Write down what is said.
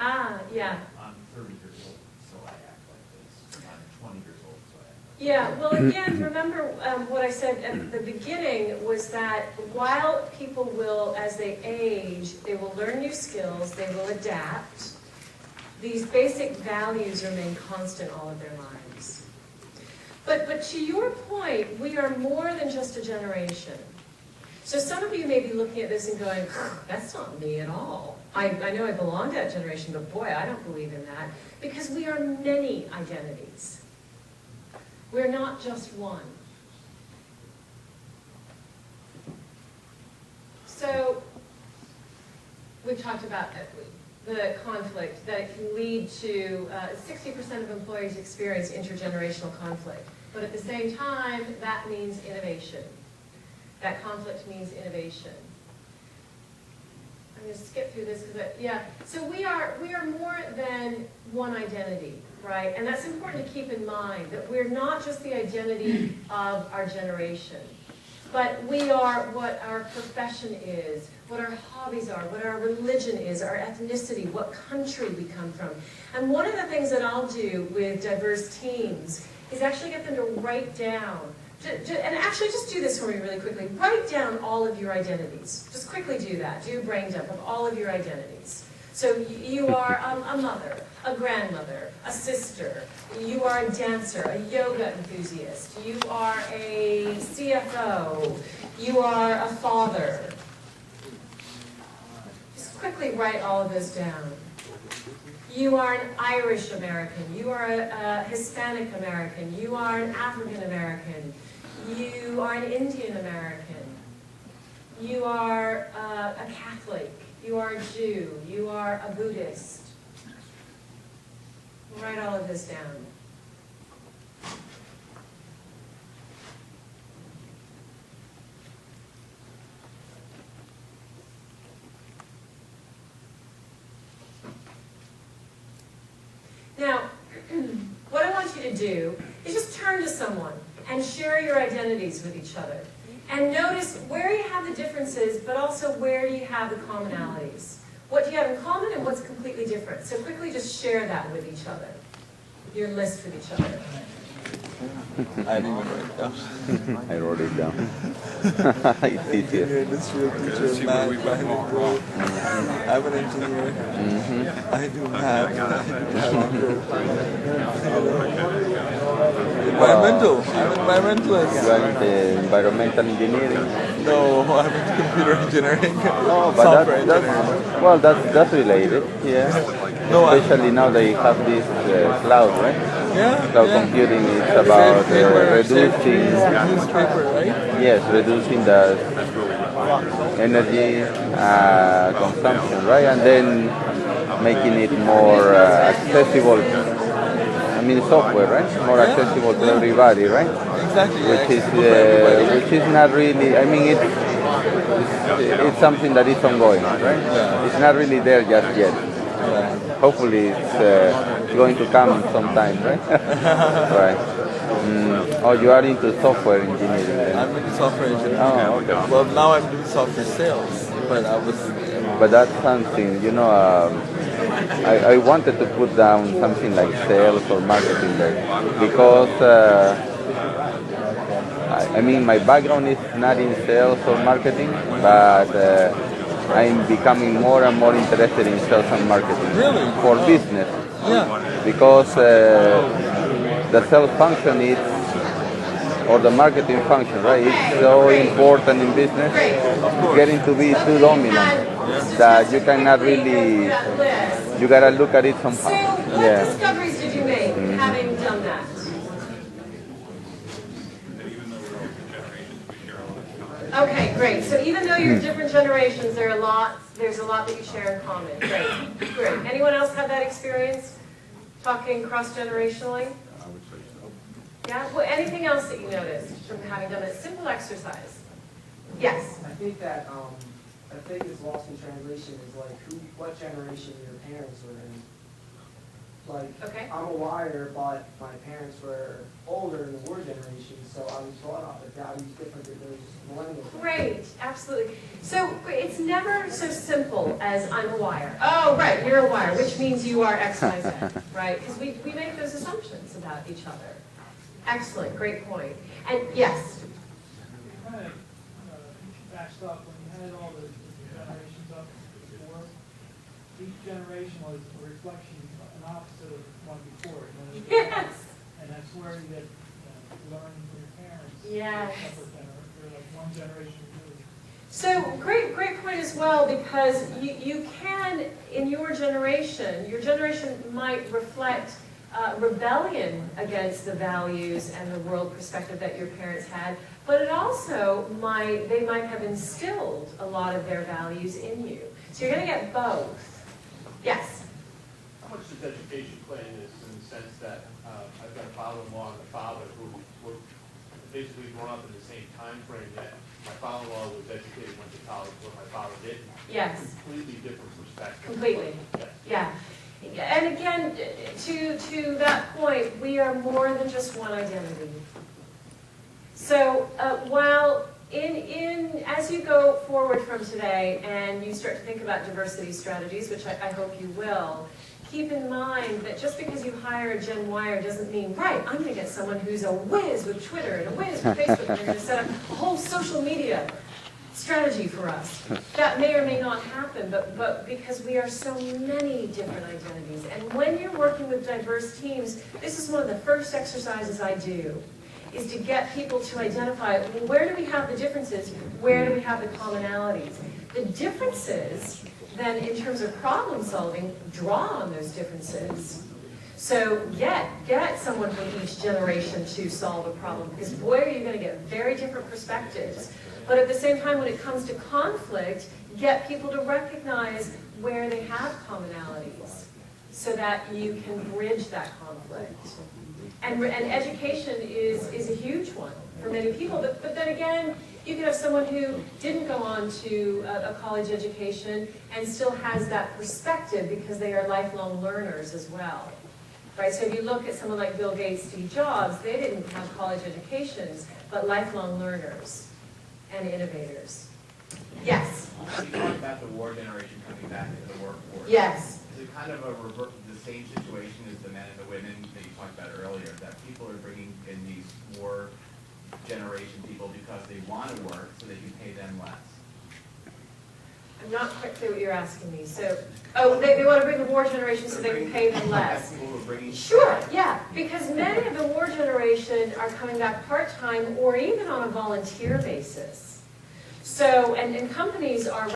Ah, yeah. I'm 30 years old, so I act like this. I'm 20 years old, so I act like this. Yeah, well, again, remember what I said at the beginning was that while people will, as they age, they will learn new skills, they will adapt, these basic values remain constant all of their lives. But to your point, we are more than just a generation. So some of you may be looking at this and going, that's not me at all. I know I belong to that generation, but boy, I don't believe in that. Because we are many identities. We're not just one. So we've talked about the conflict, that it can lead to 60% of employees experience intergenerational conflict. But at the same time, that means innovation. That conflict means innovation. I'm going to skip through this because, yeah. So we are more than one identity, right? And that's important to keep in mind, that we're not just the identity of our generation, but we are what our profession is, what our hobbies are, what our religion is, our ethnicity, what country we come from. And one of the things that I'll do with diverse teams is actually get them to write down, and actually just do this for me really quickly. Write down all of your identities. Just quickly do that. Do a brain dump of all of your identities. So you are a mother, a grandmother, a sister. You are a dancer, a yoga enthusiast. You are a CFO. You are a father. Just quickly write all of this down. You are an Irish American. You are a Hispanic American. You are an African American. You are an Indian American. You are a Catholic. You are a Jew. You are a Buddhist. Write all of this down. Now, what I want you to do is just turn to someone and share your identities with each other. And notice where you have the differences, but also where you have the commonalities. What do you have in common and what's completely different? So quickly just share that with each other, your list with each other. I didn't even write it down. I wrote it down. It's easier. You're an industrial teacher, math, bilingual. I'm an engineer. I do math. Environmental. I'm an environmentalist. You are into environmental engineering. No, I'm into computer engineering. Oh, but Software engineering. well, that's related. Yeah. No, Especially now they have this cloud, right? Yeah. Cloud computing is about reducing. Newspaper, right? Yes, reducing the energy consumption, right? And then making it more accessible. I mean, software, right? More accessible to everybody, right? Exactly. Which is not really. I mean, it's something that is ongoing, right? Yeah. It's not really there just yet. Yeah. Hopefully, it's going to come sometime, right? Right. Oh, you are into software engineering then? I'm into software engineering. Oh, okay. Well, now I'm doing software sales, but I was. But that's something, you know, I wanted to put down something like sales or marketing there because, I mean, my background is not in sales or marketing, but I'm becoming more and more interested in sales and marketing. Really? For business. Yeah. Because the sales function is, or the marketing function, right? It's so important in business. It's getting to be too dominant that you cannot really, you gotta look at it somehow. So what discoveries did you make having done that? Okay, great. So even though you're different generations, there's a lot that you share in common. Great, great. Anyone else have that experience, talking cross-generationally? Yeah. Well, anything else that you noticed from having done a simple exercise? Yes. I think that the thing that's lost in translation is like what generation your parents were in. like, Okay. I'm a wire, but my parents were older in the war generation, so I was brought up with values different than those millennials. Great, absolutely. So it's never so simple as I'm a wire. Oh, right, you're a wire, which means you are X, Y, Z, right? Because we make those assumptions about each other. Excellent, great point. And yes, Kind of backed up when you had all the generations up before. Each generation was a reflection, an opposite of one before. yes, And that's where you get learning from your parents. Yes. They're like one generation removed. so great point as well, because you can, in your generation might reflect rebellion against the values and the world perspective that your parents had, but it also they might have instilled a lot of their values in you. So you're going to get both. Yes? How much does education play in this, in the sense that I've got a father-in-law and a father who were basically grown up in the same time frame that my father-in-law was educated, went to college, but my father didn't. Yes. Completely different perspective. Completely. Yes. Yeah. And again, to that point, we are more than just one identity. So while as you go forward from today and you start to think about diversity strategies, which I hope you will, keep in mind that just because you hire a Gen Wire doesn't mean, right, I'm going to get someone who's a whiz with Twitter and a whiz with Facebook, and they're going to set up a whole social media strategy for us. That may or may not happen, but because we are so many different identities. And when you're working with diverse teams, this is one of the first exercises I do, is to get people to identify, well, where do we have the differences? Where do we have the commonalities? The differences, then, in terms of problem solving, draw on those differences. So get someone from each generation to solve a problem, because boy, are you going to get very different perspectives. But at the same time, when it comes to conflict, get people to recognize where they have commonalities so that you can bridge that conflict. And education is a huge one for many people. But then again, you could have someone who didn't go on to a college education and still has that perspective because they are lifelong learners as well. Right? So if you look at someone like Bill Gates, Steve Jobs, they didn't have college educations, but lifelong learners and innovators. Yes? You talk about the war generation coming back into the workforce. Yes. Is it kind of the same situation as the men and the women that you talked about earlier, that people are bringing in these war generation people because they want to work so they can pay them less? I'm not quite clear what you're asking me. So, they want to bring the war generation so they can pay them less. People who are bringing Sure, yeah, because many of the war generation are coming back part-time or even on a volunteer basis. So, and companies are